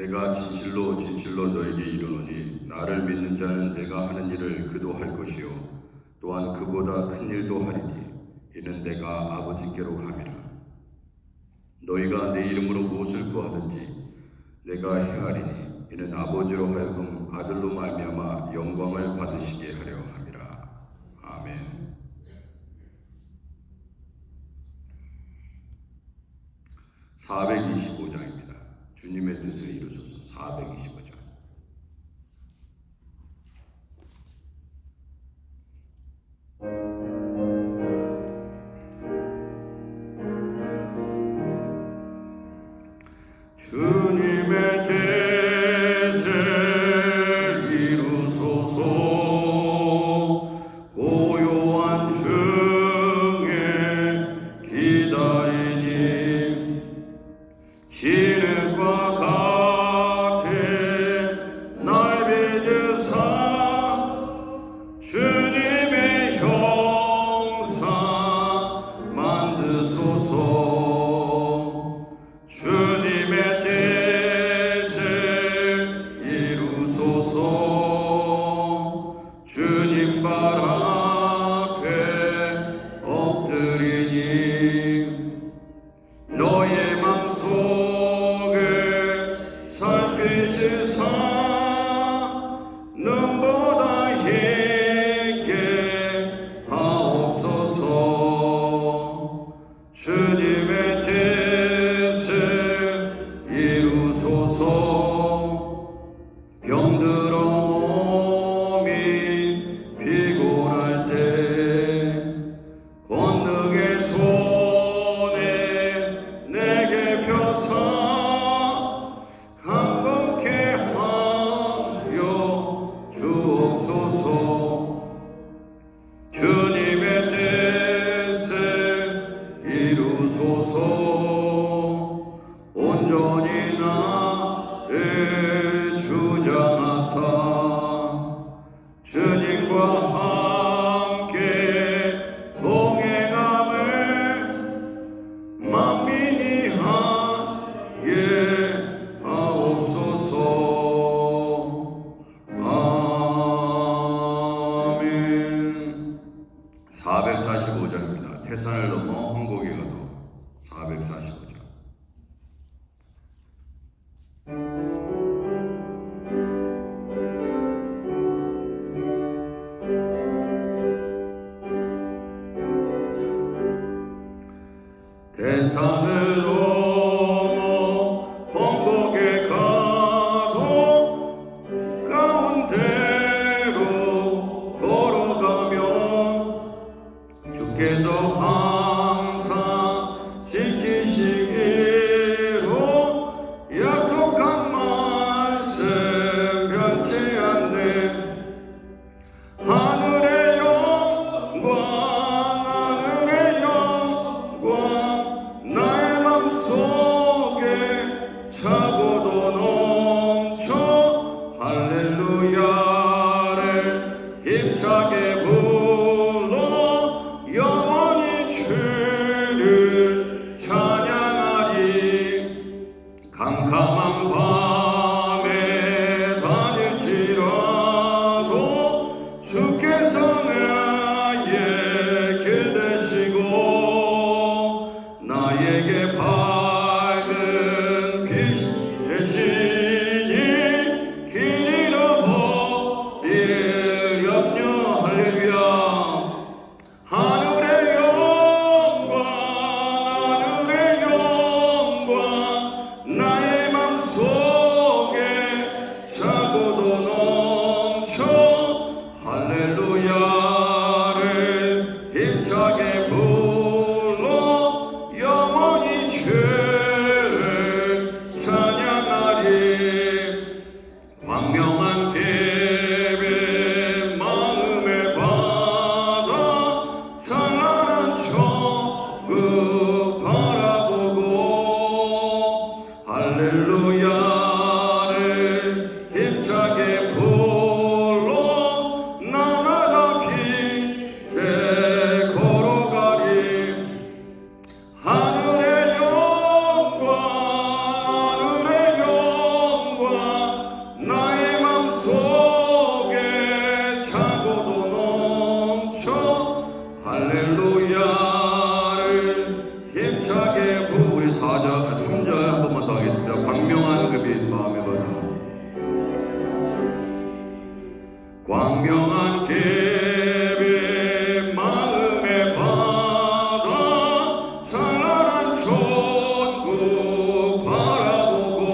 내가 진실로 진실로 너에게 이르노니 나를 믿는 자는 내가 하는 일을 그도 할 것이요 또한 그보다 큰 일도 하리니 이는 내가 아버지께로 감이라. 너희가 내 이름으로 무엇을 구하든지 내가 행하리니 이는 아버지로 하여금 아들로 말미암아 영광을 받으시게 하려 함이라. 아멘. (425장입니다) 주님의 뜻을 이루소서. 425장. 주님의 뜻을 이루소서. 고요한 중에 기다리니 지름과 같은 날 빚으사 주님의 형상 만드소서. 주님의 뜻을 이루소서. 주님 발 앞에 엎드리니 너의 맘속을 살피시사 눈보다 힘게 하옵소서. 주님의 뜻을 이루소서. 병들어 몸이 피곤할 때 권능의 손에 내게 펴사 강건케 하여 주옵소서. 주님의 뜻을 이루소서. 온전히 나를 주장하사 주님과 함께 동행함을 만민이 하게 하옵소서. 아멘. 445장입니다. 태산을 넘어 황곡에 가도 445장. 태산을 넘어 황곡에 가도 가운데로 걸어가면 주께서 항상 지키시기로 약속한 말씀 변치 않네. 하늘의 영광 하늘의 영광 나의 맘속에 차고도 넘쳐 할렐루야를 힘차게 불러 영원히 주를 찬양하리. 캄캄한 밤에 다닐지라도 주께서 나의 길 되시고 나에게 밝은 빛 되시니 길 잃어버릴 염려. 할렐루야. 하늘의 영광 하늘의 영광 나의 4절, 3절 한 번만 더 하겠습니다. 광명한 그 빛 마음의 바다. 광명한 계획 마음의 바다 찬란한 천국 바라보고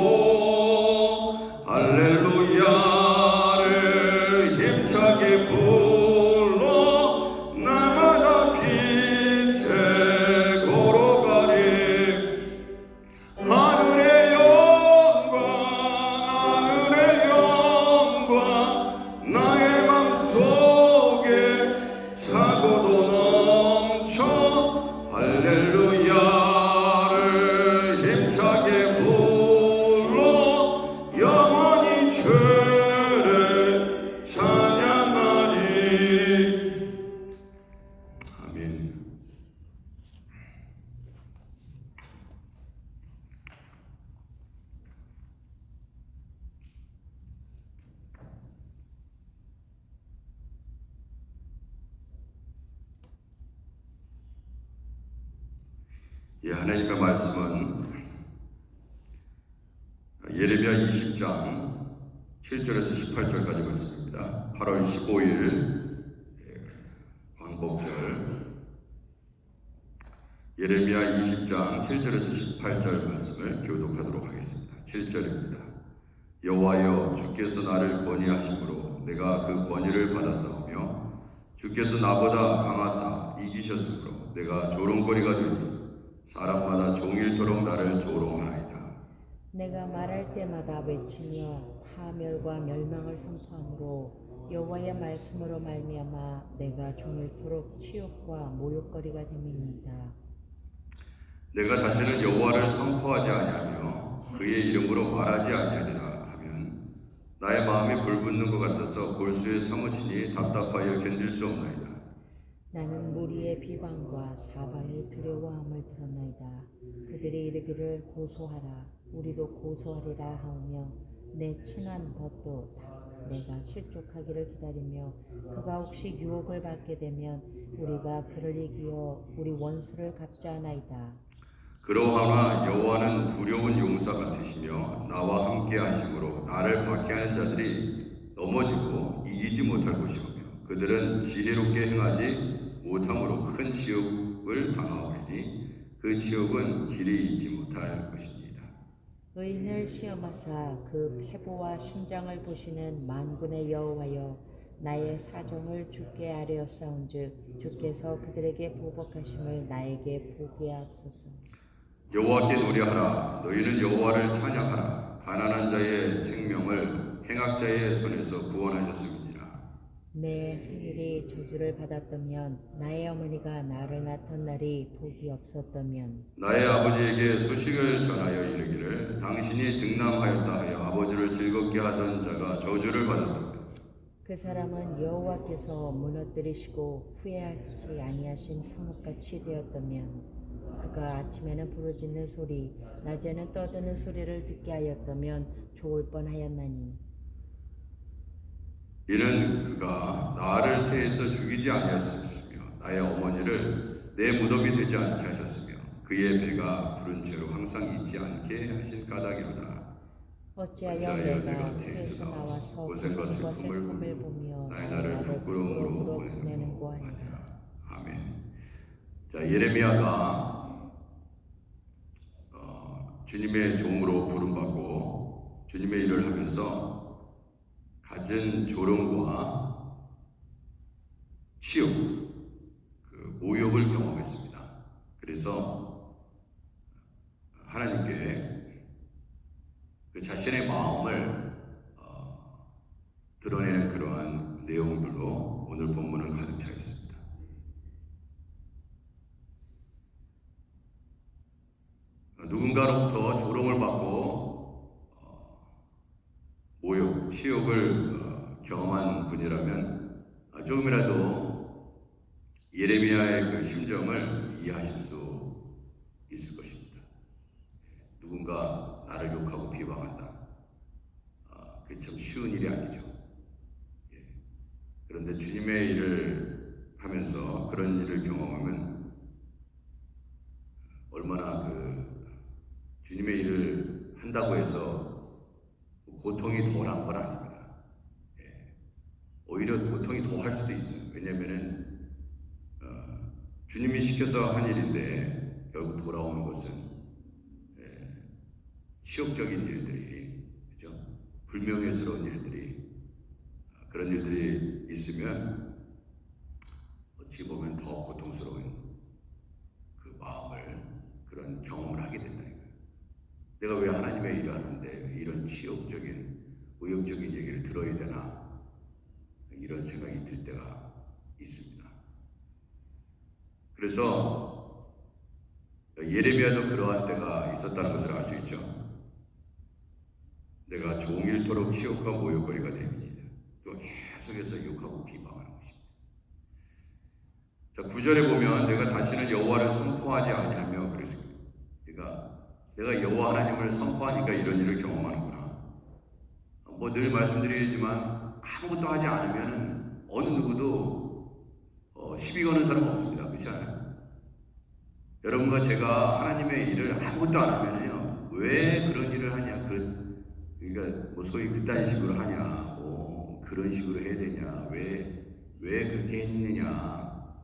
할렐루야를 힘차게 불러 날마다 빛에 걸어가리 하늘의 영광 하늘의 영광 나의 맘속에 차고도 넘쳐 할렐루야를 힘차게 불러 영원히 주를 찬양하리. 아멘. 하나님의 말씀은 예레미야 20장 7절에서 18절까지 말씀입니다. 8월 15일 광복절 예레미야 20장 7절에서 18절 말씀을 교독하도록 하겠습니다. 7절입니다. 여호와여 주께서 나를 권위하심으로 내가 그 권위를 받았사오며 주께서 나보다 강하사 이기셨으므로 내가 조롱거리가 되니 사람마다 종일토록 나를 조롱하나이다. 내가 말할 때마다 외치며 파멸과 멸망을 선포함으로 여호와의 말씀으로 말미암아 내가 종일토록 치욕과 모욕거리가 됨이니이다. 내가 다시는 여호와를 선포하지 아니하며 그의 이름으로 말하지 아니하리라 하면 나의 마음이 불붙는 것 같아서 골수에 사무치니 답답하여 견딜 수 없나이다. 나는 무리의 비방과 사방의 두려워함을 들었나이다. 그들이 이르기를 고소하라 우리도 고소하리라 하오며 내 친한 벗도 내가 실족하기를 기다리며 그가 혹시 유혹을 받게 되면 우리가 그를 이기어 우리 원수를 갚자나이다. 그러하나 여호와는 두려운 용사 같으시며 나와 함께 하심으로 나를 박해하는 자들이 넘어지고 이기지 못할 것이오며 그들은 지혜롭게 행하지 못함으로 큰 지옥을 당하오리니 그 지옥은 길이 잊지 못할 것입니다. 의인을 시험하사 그 패보와 심장을 보시는 만군의 여호와여 나의 사정을 주께 아뢰었사온즉 주께서 그들에게 보복하심을 나에게 보게 하소서. 여호와께 노래하라 너희는 여호와를 찬양하라 가난한 자의 생명을 행악자의 손에서 구원하셨음이니라. 내 생일이 저주를 받았다면 나의 어머니가 나를 낳던 날이 복이 없었다면 나의 아버지에게 소식을 전하여 이르기를 당신이 등남하였다 하여 아버지를 즐겁게 하던 자가 저주를 받았다면 그 사람은 여호와께서 무너뜨리시고 후회하지 아니하신 성읍같이 되었다면 그가 아침에는 부르짖는 소리 낮에는 떠드는 소리를 듣게 하였다면 좋을 뻔하였나니 이는 그가 나를 태에서 죽이지 아니하셨으며 나의 어머니를 내 무덤이 되지 않게 하셨으며 그의 배가 부른 채로 항상 잊지 않게 하신 까닭이로다. 어찌하여 내가 태에서 나와서 고생과 슬픔을 보며 나를 부끄러움으로 보내는고 하니라. 아멘. 자, 예레미야가 주님의 종으로 부름받고 주님의 일을 하면서 갖은 조롱과 치욕, 그 모욕을 경험했습니다. 그래서 하나님께 그 자신의 마음을 드러내는 그러한 내용들로 오늘 본문은 가득 차 있습니다. 누군가로부터 조롱을 받고 모욕, 치욕을 경험한 분이라면 조금이라도 예레미야의 그 심정을 이해하실 수 있을 것입니다. 누군가 나를 욕하고 비방한다. 그게 참 쉬운 일이 아니죠. 그런데 주님의 일을 하면서 그런 일을 경험하면 얼마나 그 한다고 해서 고통이 덜한 건 아닙니다. 예. 오히려 고통이 더 할 수도 있어요. 왜냐면은 주님이 시켜서 한 일인데 결국 돌아오는 것은 치욕적인 일들이, 그죠? 불명예스러운 일들이, 그런 일들이 있으면 어찌 보면 더 고통스러운 그 마음을, 그런 경험을 하게 된다니까요. 내가 왜 하나님의 일을 하는데 이런 치욕적인, 의욕적인 얘기를 들어야 되나, 이런 생각이 들 때가 있습니다. 그래서 예레미야도 그러한 때가 있었다는 것을 알 수 있죠. 내가 종일토록 치욕과 모욕거리가 됩니다. 또 계속해서 욕하고 비방하는 것입니다. 자, 9절에 보면 내가 다시는 여호와를 선포하지 아니하며 그랬습니다. 내가 여호와 하나님을 선포하니까 이런 일을 경험하는구나. 뭐 늘 말씀드리지만 아무것도 하지 않으면 어느 누구도 시비 거는 사람 없습니다. 그렇지 않아요? 여러분과 제가 하나님의 일을 아무것도 안 하면요, 왜 그런 일을 하냐, 그러니까 뭐 소위 그딴 식으로 하냐, 뭐 그런 식으로 해야 되냐, 왜 그렇게 했느냐,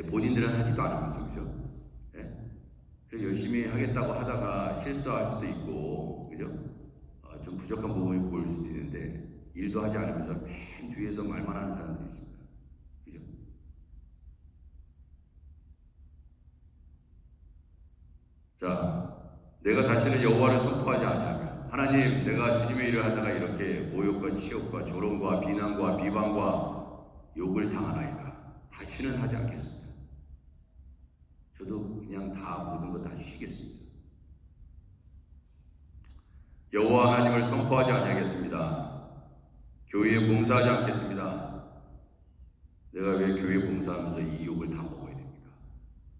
본인들은 하지도 않으면서, 그죠? 예? 그래서 열심히 하겠다고 하다가 실수할 수도 있고, 그죠? 좀 부족한 부분이 보일 수도 있는데 일도 하지 않으면서 맨 뒤에서 말만 하는 사람들이 있습니다. 그죠? 자, 내가 다시는 여호와를 선포하지 아니하며, 하나님, 내가 주님의 일을 하다가 이렇게 모욕과 치욕과 조롱과 비난과 비방과 욕을 당하나이다. 다시는 하지 않겠습니다. 저도 그냥 다 모든 거 다 쉬겠습니다. 여호와 하나님을 선포하지 아니하겠습니다. 교회에 봉사하지 않겠습니다. 내가 왜 교회 봉사하면서 이 욕을 다 먹어야 됩니까?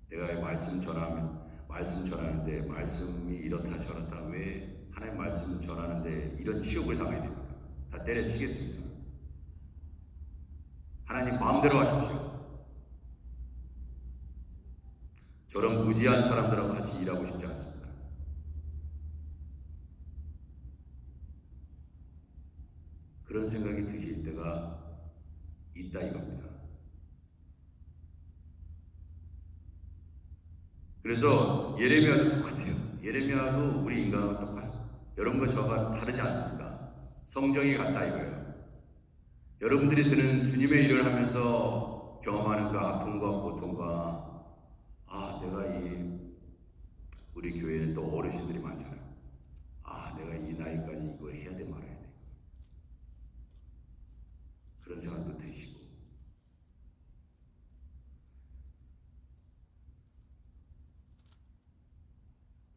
내가 말씀 전하는데 말씀이 이렇다 저렇다, 왜 하나님 말씀 전하는데 이런 치욕을 당해야 됩니까? 다 때려치겠습니다. 하나님 마음대로 하십시오. 저런 무지한 사람들하고 같이 일하고 싶지 않습니다. 그런 생각이 드실 때가 있다 이겁니다. 그래서 예레미야도 똑같아요. 예레미야도 우리 인간과 똑같습니다. 여러분과 저가 다르지 않습니다. 성정이 같다 이거예요. 여러분들이 드는 주님의 일을 하면서 경험하는 그 아픔과 고통과, 내가 우리 교회에는 또 어르신들이 많잖아요. 내가 이 나이까지 이걸 해야 돼 말아야 돼. 그런 생각도 드시고,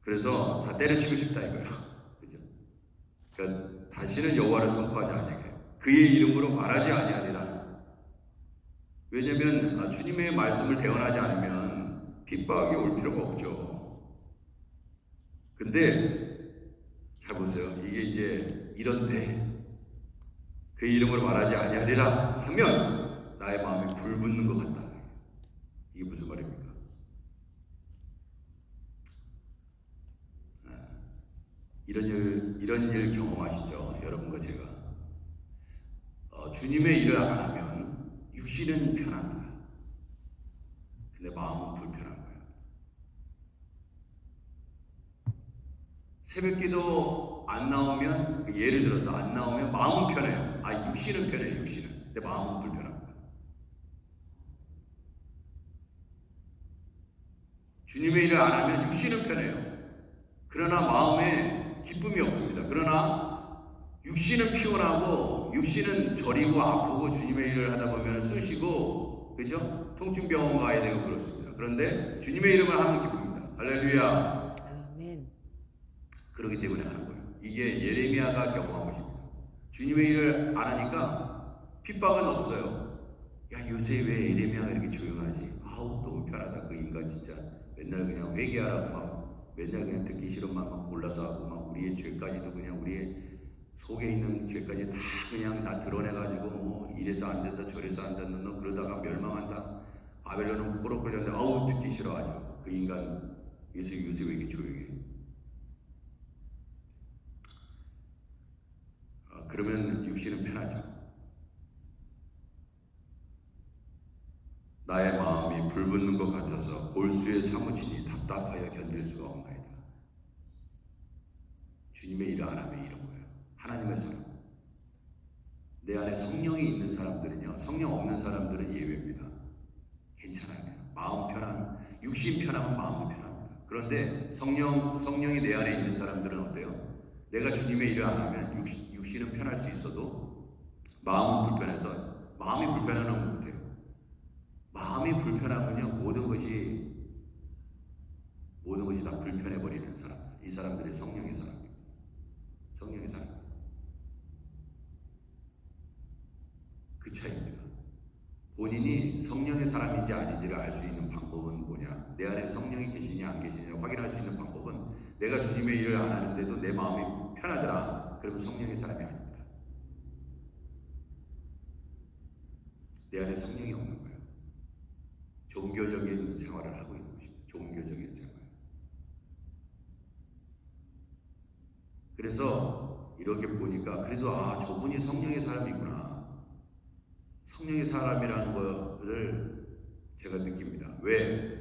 그래서 다 때려치고 싶다 이거예요. 그죠? 그러니까 다시는 여호와를 선포하지 아니하게, 그의 이름으로 말하지 아니하리라. 왜냐하면 주님의 말씀을 대언하지 않으면 핍박이 올 필요가 없죠. 근데 잘 보세요. 이게 이제 이런데 그 이름으로 말하지 아니하리라 하면 나의 마음에 불 붙는 것 같다. 이게 무슨 말입니까? 이런 일 경험하시죠? 여러분과 제가. 주님의 일을 안 하면 육신은 편합니다. 근데 마음은 불편한 거예요. 새벽기도 안 나오면, 예를 들어서 안 나오면 마음은 편해요. 육신은 편해요, 육신은. 근데 마음은 불편합니다. 주님의 일을 안 하면 육신은 편해요. 그러나 마음에 기쁨이 없습니다. 그러나 육신은 피곤하고, 육신은 저리고 아프고, 주님의 일을 하다 보면 쑤시고, 그죠? 통증병원 가야 되고 그렇습니다. 그런데 주님의 이름을 하면 기쁩니다. 할렐루야. 아멘. 그렇기 때문에 하는 거예요. 이게 예레미야가 경험한 것입니다. 주님의 일을 안 하니까 핍박은 없어요. 야, 요새 왜 예레미야가 이렇게 조용하지? 너무 편하다. 그 인간 진짜 맨날 그냥 회개하라고 막 맨날 그냥 듣기 싫은 말만 골라서 하고, 막 우리의 죄까지도 그냥 우리의 속에 있는 죄까지 다 그냥 다 드러내가지고, 뭐 이래서 안 된다 저래서 안 된다, 너 그러다가 멸망한다, 바벨론은 포로 끌렸는데 듣기 싫어가지고 그 인간 요새 왜 이렇게 조용해? 그러면 육신은 편하죠. 나의 마음이 불붙는 것 같아서 골수에 사무치니 답답하여 견딜 수가 없나이다. 주님의 일을 안 하면 이런 거예요. 하나님의 사람. 내 안에 성령이 있는 사람들은요, 성령 없는 사람들은 예외입니다. 괜찮아요. 마음 편한, 육신 편하면 마음이 편합니다. 그런데 성령이 내 안에 있는 사람들은 어때요? 내가 주님의 일을 안 하면 육신은 편할 수 있어도 마음은 불편해서, 마음이 불편하면 못해요. 마음이 불편하면요, 모든 것이 다 불편해버리는 사람. 이 사람들이 성령의 사람입니다. 성령의 사람. 그 차이입니다. 본인이 성령의 사람인지 아닌지를 알 수 있는 방법은 뭐냐? 내 안에 성령이 계시냐 안 계시냐 확인할 수 있는 방법은 내가 주님의 일을 안 하는데도 내 마음이 편하더라. 그러면 성령의 사람이 아닙니다. 내 안에 성령이 없는 거예요. 종교적인 생활을 하고 있는 것입니다. 종교적인 생활. 그래서 이렇게 보니까 그래도 저분이 성령의 사람이구나. 성령의 사람이라는 것을 제가 느낍니다. 왜?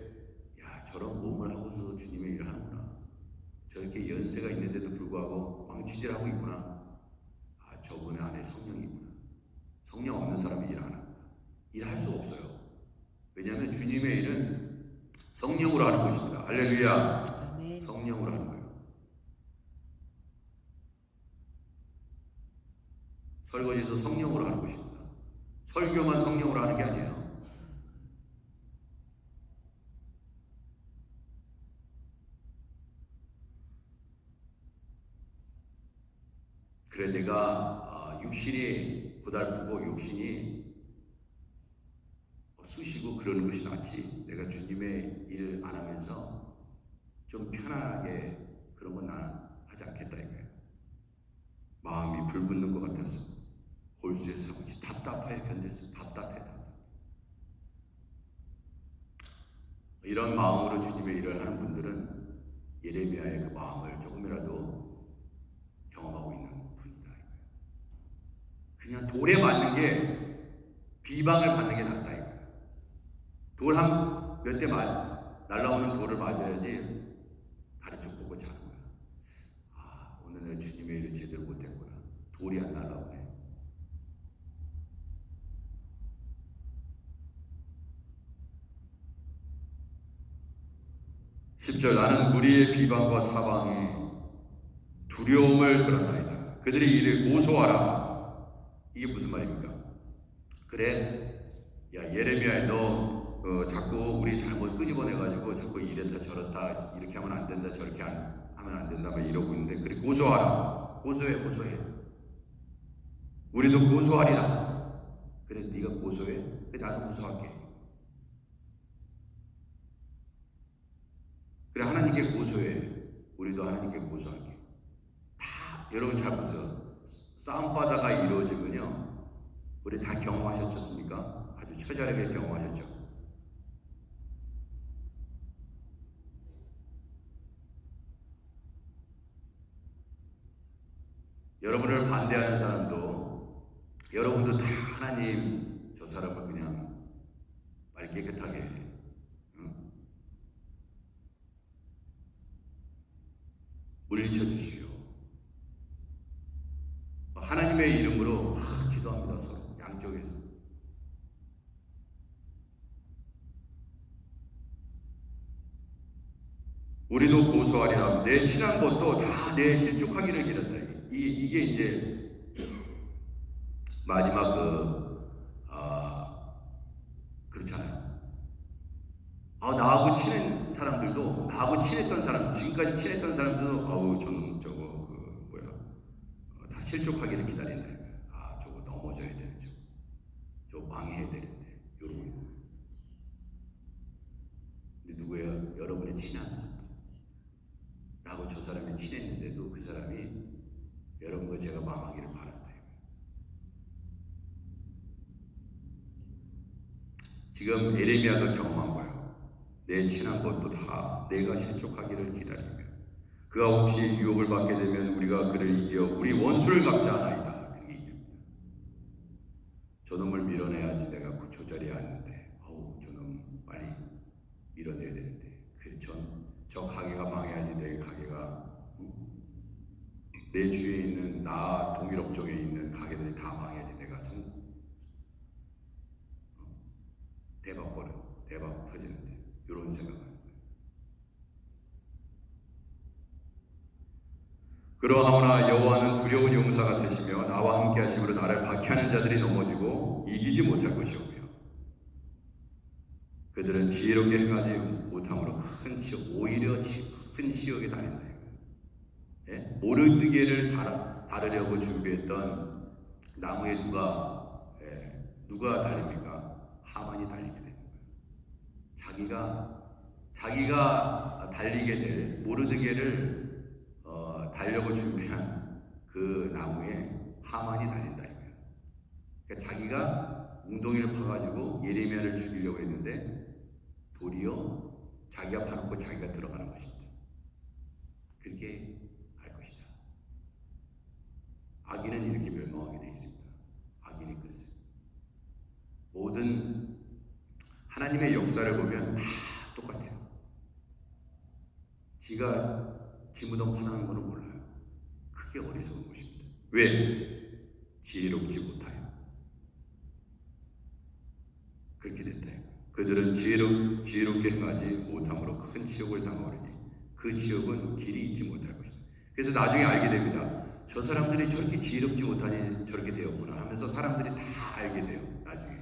저런 몸을 하고서도 주님의 일을 하는구나. 저렇게 연세가 있는데도 불구하고 망치질하고 있구나. 저분 안에 성령이 있구나. 성령 없는 사람이 일 안 합니다. 일할 수 없어요. 왜냐하면 주님의 일은 성령으로 하는 것입니다. 할렐루야. 아멘. 성령으로 하는 거예요. 설거지도 성령으로 하는 것입니다. 설교만 성령으로 하는 게 아니에요. 그래 내가 육신이 고달프고 육신이 쑤시고 그러는 것이 낫지. 내가 주님의 일 안 하면서 좀 편안하게 그런 건 나는 하지 않겠다 이거예요. 마음이 불붙는 것 같아서 골수에 사무치 답답하게 견뎌서 답답해. 이런 마음으로 주님의 일을 하는 분들은 예레미야의 그 마음을 조금이라도 경험하고 있는 분이다 이거예요. 그냥 돌에 맞는 게 비방을 받는 게 낫다 이거예요. 돌 한 몇 대 날라오는 돌을 맞아야지 다리 쭉 보고 자는 거야. 오늘은 주님의 일을 제대로 못했구나. 돌이 안 날라오네. (10절) 나는 무리의 비방과 사방에 두려움을 드러나이다. 그들이 이를 고소하라. 이게 무슨 말입니까? 그래, 예레미야 너 자꾸 우리 잘못 끄집어내가지고 자꾸 이랬다 저랬다 이렇게 하면 안 된다 저렇게 하면 안 된다 막 이러고 있는데 그래 고소하라. 고소해. 우리도 고소하리라. 그래 네가 고소해. 그래 나도 고소할게. 그래 하나님께 고소해. 우리도 하나님께 고소할게. 다 여러분 잘 보세요. 싸움바다가 이루어지면요 우리 다 경험하셨습니까? 아주 처절하게 경험하셨죠. 여러분을 반대하는 사람도 여러분도 다 하나님 저 사람을 그냥 말 깨끗하게 물리쳐 주시오. 하나님의 이름으로 기도합니다. 서로 양쪽에서. 우리도 고소하리라. 내 친한 것도 다 내 실족하기를 기른다. 이게 이제 마지막 그렇잖아요. 나하고 친한 사람들도 나하고 친했던 사람 지금까지 친했던 사람들도 저는 다 실족하기를 기다린다. 저거 넘어져야 되는데 저거 망해야 되는데 여러분. 근데 누구예요? 여러분의 친한 나하고 저 사람이 친했는데도 그 사람이 여러분과 제가 망하기를 바란다. 지금 예레미야가 경험한 거예요. 내 친한 것도 다 내가 실족하기를 기다리며 그가 혹시 유혹을 받게 되면 우리가 그를 이겨 우리 원수를 갚지 않아이다. 내 주위에 있는 나 동유럽 쪽에 있는 가게들이 다 망해야지 내가 대박 터지는데 이런 생각을. 그러하오나 여호와는 두려운 용사 같으시며 나와 함께 하심으로 나를 박해하는 자들이 넘어지고 이기지 못할 것이오며 그들은 지혜롭게 행하지 못함으로 오히려 큰 시험에 다닌다. 예? 모르드게를 다르려고 준비했던 나무에 누가 달립니까? 하만이 달리게 됩니다. 자기가 달리게 될 모르드게를 달려고 준비한 그 나무에 하만이 달린다 이거예요. 그러니까 자기가 웅덩이를 파가지고 예레미야를 죽이려고 했는데 도리어 자기가 파놓고 자기가 들어가는 것입니다. 그렇게 할 것이다. 악인은 이렇게 멸망하게 되어 있습니다. 악인이 그렇습니다. 모든 하나님의 역사를 보면 다 똑같아요. 지가 지 무덤 파는 거는 몰라요. 크게 어리석은 것입니다. 왜? 지혜롭지 못하여. 그렇게 됐다. 그들은 지혜롭게 행하지 못함으로 큰 치욕을 당하오리니 그 치욕은 길이 있지 못할 것이다. 그래서 나중에 알게 됩니다. 저 사람들이 저렇게 지혜롭지 못하니 저렇게 되었구나 하면서 사람들이 다 알게 돼요. 나중에.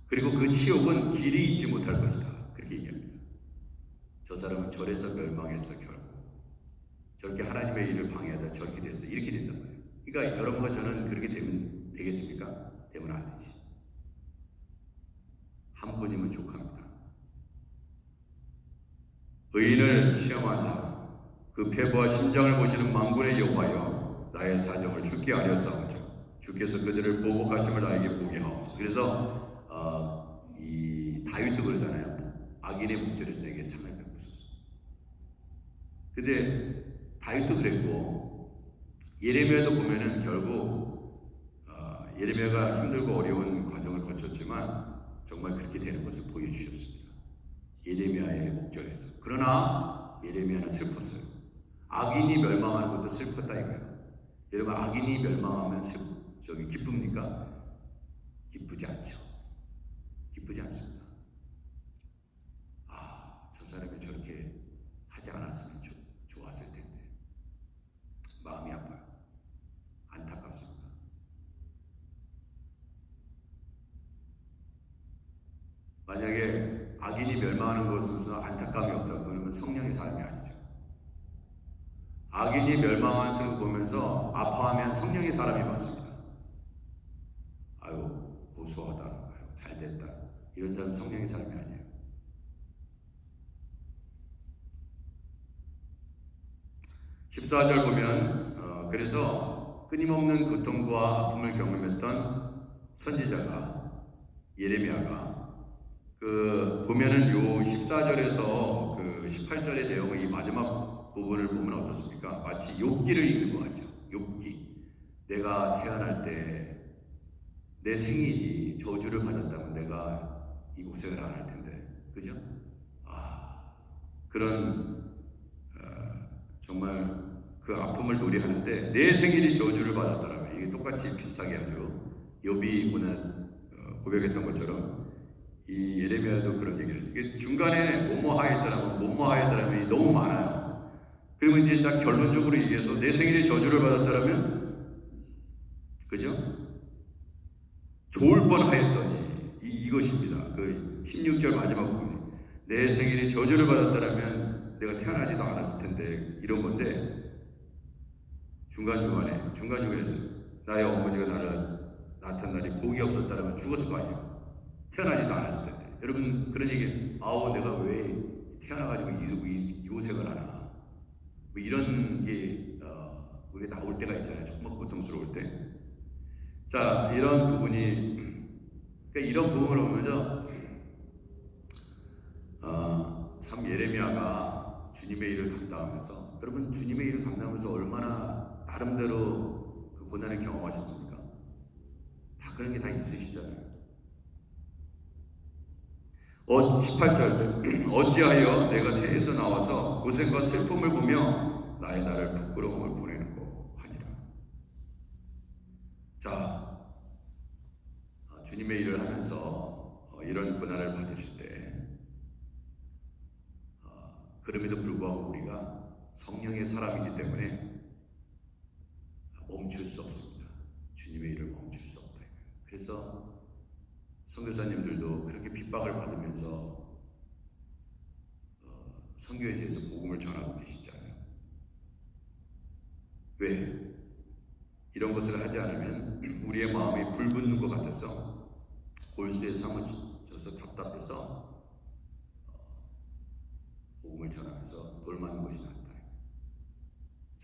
그리고 그 치욕은 길이 있지 못할 것이다. 그렇게 얘기합니다. 저 사람은 절에서 멸망했어 결국. 저렇게 하나님의 일을 방해하다 저렇게 됐어. 이렇게 된단 말이에요. 그러니까 여러분과 저는 그렇게 되면 되겠습니까? 되면 안 되지. 한 분이면 족합니다. 의인을 시험하자. 그 패부와 심장을 보시는 만군의 여호와여 나의 사정을 주께 아뢰었사오죠. 주께서 그들을 보복하심을 나에게 보게 하옵소서. 그래서 이 다윗도 그러잖아요. 악인의 목전에서 내게 상을 베푸소서. 근데 다윗도 그랬고 예레미야도 보면은 결국 예레미야가 힘들고 어려운 과정을 거쳤지만 정말 그렇게 되는 것을 보여주셨습니다. 예레미야의 목전에서. 그러나 예레미야는 슬펐어요. 악인이 멸망하는 것도 슬펐다 이거예요. 여러분 악인이 멸망하면 기쁩니까? 기쁘지 않죠. 기쁘지 않습니다. 저 사람이 저렇게 하지 않았으면 좋았을 텐데 마음이 아파요. 안타깝습니다. 만약에 악인이 멸망하는 것으로서 안타까움이 없다 그러면 성령의 삶이 아니죠. 악인이 멸망하는 것을 보면서 아파하면 성령의 사람이 맞습니다. 아유 고소하다, 아유 잘됐다 이런 사람 성령의 사람이 아니에요. 14절 보면 그래서 끊임없는 고통과 아픔을 경험했던 선지자가 예레미야가 보면은 요 14절에서 18절의 내용의 이 마지막 부분을 보면 어떻습니까? 마치 욥기를 읽는 것 같죠. 욥기. 내가 태어날 때 내 생일이 저주를 받았다면 내가 이 고생을 안 할 텐데, 그죠? 그런 정말 그 아픔을 놀이하는데 내 생일이 저주를 받았다라면 이게 똑같이 비슷하게 하죠. 욥이 고백했던 것처럼 이 예레미야도 그런 얘기를 해요. 이게 중간에 뭐뭐하였다라면 너무 많아요. 그리고 이제 딱 결론적으로 얘기해서 내 생일이 저주를 받았다라면 그죠? 좋을 뻔하였더니 이것입니다. 그 16절 마지막 부분이 내 생일이 저주를 받았다라면 내가 태어나지도 않았을 텐데 이런 건데 중간중간에서 나의 어머니가 나를 낳던 날이 복이 없었다면 죽었을 거 아니에요. 태어나지도 않았을 텐데. 여러분 그런 얘기 내가 왜 태어나가지고 이 고생을 하나 뭐 이런 게 우리가 나올 때가 있잖아요. 정말 고통스러울 때. 자 이런 부분이 그러니까 이런 부분을 보면서 참 예레미야가 주님의 일을 감당하면서 여러분 주님의 일을 감당하면서 얼마나 나름대로 그 고난을 경험하셨습니까? 다 그런 게 다 있으시잖아요. 18절 어찌하여 내가 태에서 나와서 고생과 슬픔을 보며 나의 나를 부끄러움을 보내는고 하니라. 자, 주님의 일을 하면서 이런 고난을 받으실 때 그럼에도 불구하고 우리가 성령의 사람이기 때문에 멈출 수 없습니다. 주님의 일을 멈출 수 없다. 그래서 선교사님들도 그렇게 핍박을 받으면서 선교에 대해서 복음을 전하고 계시잖아요. 왜? 이런 것을 하지 않으면 우리의 마음이 불붙는 것 같아서 골수에 사무쳐서 답답해서 복음을 전하면서 돌맞는 것이 낫다.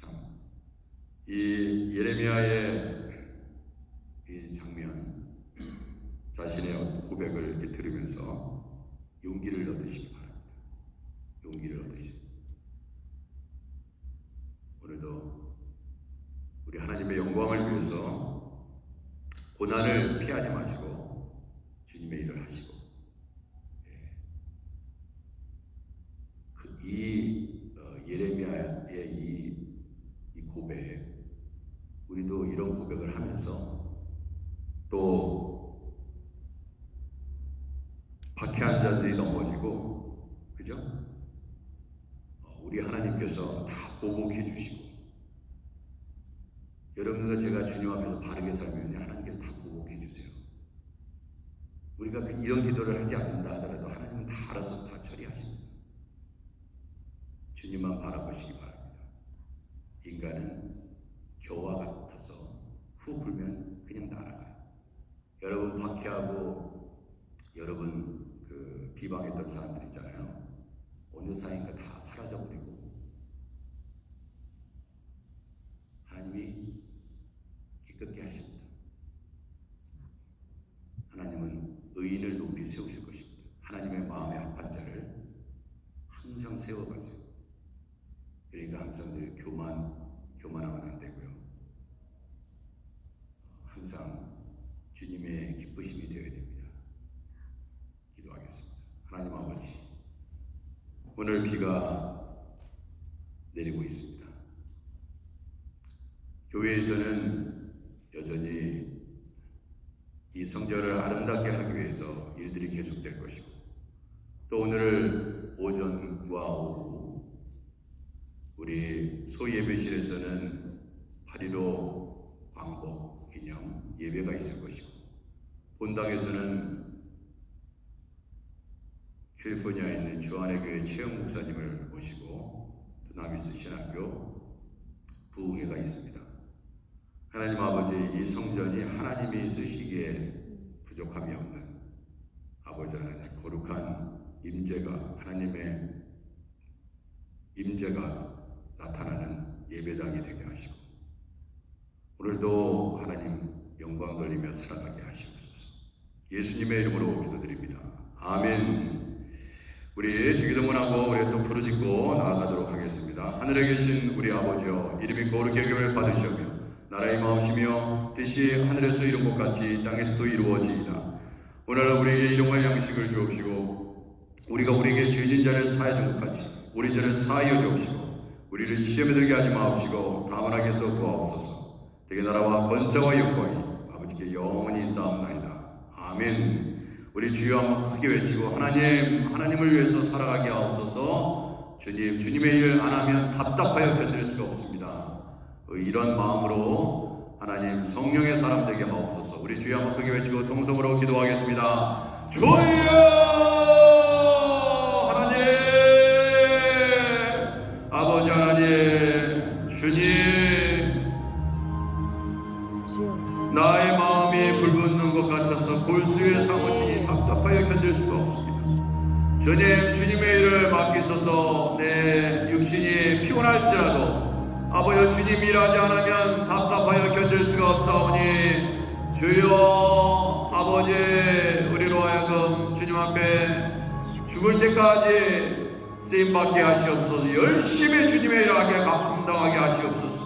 참, 이 예레미야의 이 장면, 자신의 고백을 이렇게 들으면서 용기를 얻으시기 바랍니다. 용기를 얻으시기. 오늘도 우리 하나님의 영광을 위해서 고난을 피하지 마시고 주님의 일을 하시고, 이 예레미야의 이 고백, 우리도 이런 고백을 하면서 또 박해한 자들이 넘어지고, 그죠? 우리 하나님께서 다 보복해 주시고, 여러분과 제가 주님 앞에서 바르게 살면 하나님께서 다 보복해 주세요. 우리가 이런 기도를 하지 않는다 하더라도 하나님은 다 알아서 다 처리하십니다. 주님만 바라보시기 바랍니다. 인간은 겨와 같아서 후 불면 그냥 날아가요. 여러분 박해하고 여러분 비방했던 사람들 있잖아요. 어느 사이인가 다 사라져버리고 하나님이 기껍게 하십니다. 하나님은 의인을 높이 세우실 것입니다. 하나님의 마음에 합한 자를 항상 세워가세요. 그러니까 항상 늘 교만하면 안 되고요. 항상 주님의 기쁘심이 되어야 됩니다. 기도하겠습니다. 하나님 아버지, 오늘 비가 내리고 있습니다. 교회에서는 여전히 이 성전을 아름답게 하기 위해서 일들이 계속될 것이고, 또 오늘 오전과 오후 우리 소예배실에서는 8.15 광복 기념 예배가 있을 것이고, 본당에서는 캘리포니아에 있는 주안의 교회 최영 목사님을 모시고 또 나미스 신학교 부흥회가 있습니다. 하나님 아버지, 이 성전이 하나님이 쓰시기에 부족함이 없는 아버지 하나님 거룩한 임재가, 하나님의 임재가 나타나는 예배당이 되게 하시고, 오늘도 하나님 영광 돌리며 살아가게 하시옵소서. 예수님의 이름으로 기도드립니다. 아멘. 우리 주기도문하고 우리 또 부르짖고 나아가도록 하겠습니다. 하늘에 계신 우리 아버지여, 이름이 거룩히 여김을 받으시오며 나라의 마음이시며 뜻이 하늘에서 이룬 것 같이 땅에서도 이루어지이다. 오늘 우리에게 일용할 양식을 주옵시고, 우리가 우리에게 죄진 자를 사하여 준 것 같이 우리 죄를 사하여 주옵시고, 우리를 시험에 들게 하지 마옵시고 다만 악에서 구하옵소서. 되게 나라와 권세와 영광이 아버지께 영원히 있사옵나이다. 아멘. 우리 주여 한번 크게 외치고 하나님을 위해서 살아가게 하옵소서. 주님의 일 안 하면 답답하여 견딜 수가 없습니다. 이런 마음으로 하나님 성령의 사람 되게 하옵소서. 우리 주여 한번 크게 외치고 통성으로 기도하겠습니다. 주여 하나님, 아버지 하나님, 주님, 나의 마음이 불붙는 것 같아서 골수에 사무치니 답답하여 견딜 수가 없습니다. 주님의 일을 맡기소서. 내 육신이 피곤할지라도 아버지, 주님 일하지 않으면 답답하여 견딜 수가 없사오니, 주여 아버지, 우리로 하여금 주님 앞에 죽을 때까지 쓰임받게 하시옵소서. 열심히 주님의 일을 하게 감당하게 하시옵소서.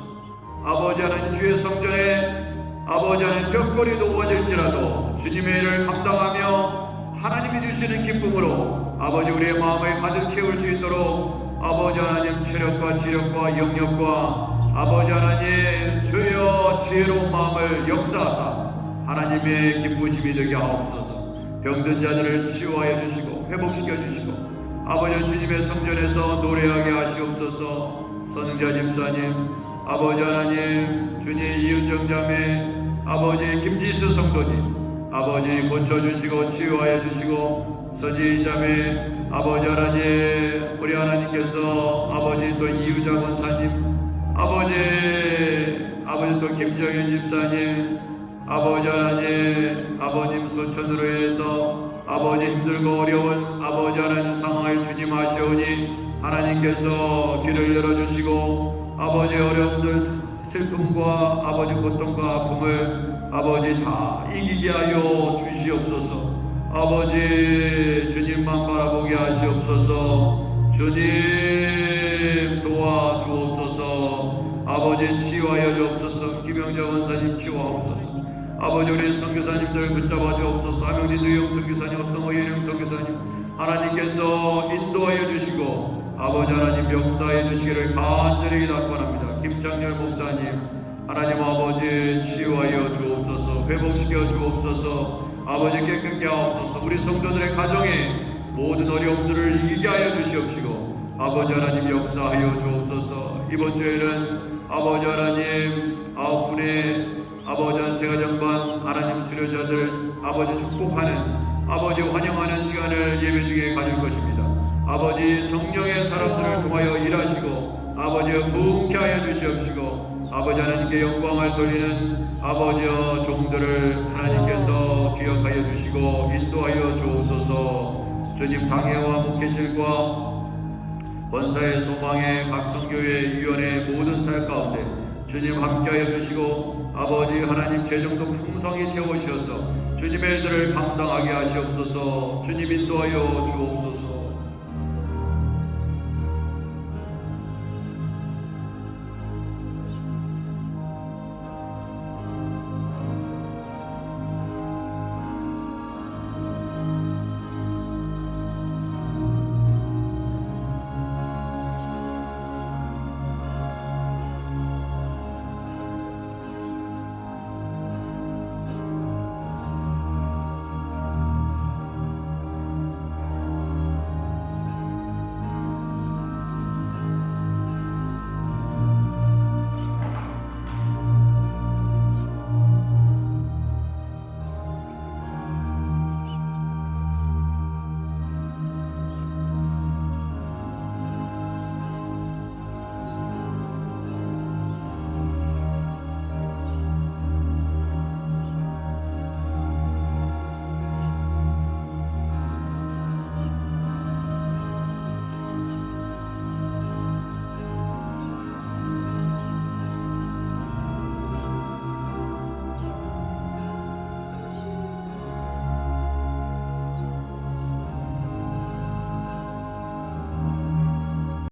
아버지 하나님, 주의 성전에 아버지 하나님 벽걸이 높아질지라도 주님의 일을 감당하며 하나님이 주시는 기쁨으로 아버지 우리의 마음을 가득 채울 수 있도록 아버지 하나님 체력과 지력과 영역과 아버지 하나님 주여 지혜로운 마음을 역사하사 하나님의 기쁘심이 되게 하옵소서. 병든 자들을 치유하여 주시고 회복시켜 주시고 아버지 주님의 성전에서 노래하게 하시옵소서. 선자 집사님 아버지 하나님 주님 이은정 자매 아버지 김지수 성도님 아버지 고쳐주시고 치유하여 주시고 서지 자매 아버지 하나님 우리 하나님께서 아버지 또 이유자 권사님 아버지 또 김정현 집사님 아버지 하나님 아버님 소천으로 해서 아버지 힘들고 어려운 아버지 하나님 상황을 주님 아시오니 하나님께서 길을 열어주시고 아버지 어려움들 슬픔과 아버지 고통과 아픔을 아버지 다 이기게 하여 주시옵소서. 아버지 주님만 바라보게 하시옵소서. 주님 도와주옵소서. 아버지 치유하여 주옵소서. 김영자 원사님 치유하옵소서. 아버지 우리 선교사님들 붙잡아 주옵소서. 하명진 주영 선교사님 성호 예령 선교사님 하나님께서 인도하여 주시고 아버지 하나님 역사해 주시기를 간절히 낙원합니다. 김창렬 목사님 하나님 아버지 치유하여 주옵소서. 회복시켜 주옵소서. 아버지 깨끗게 하옵소서. 우리 성도들의 가정에 모든 어려움들을 이기게 하여 주시옵시고 아버지 하나님 역사하여 주옵소서. 이번 주에는 아버지 하나님 9분의 아버지 한세가정반 하나님 수료자들 아버지 축복하는 아버지 환영하는 시간을 예배 중에 가질 것입니다. 아버지 성령의 사람들을 통하여 일하시고 아버지 부흥케 하여 주시옵시고 아버지 하나님께 영광을 돌리는 아버지여 종들을 하나님께서 기억하여 주시고 인도하여 주옵소서. 주님 방해와 목회실과 권사의 소망의 각성교회 위원회 모든 사역 가운데 주님 함께하여 주시고 아버지 하나님 재정도 풍성히 채우셔서 주님의 일들을 감당하게 하시옵소서. 주님 인도하여 주옵소서.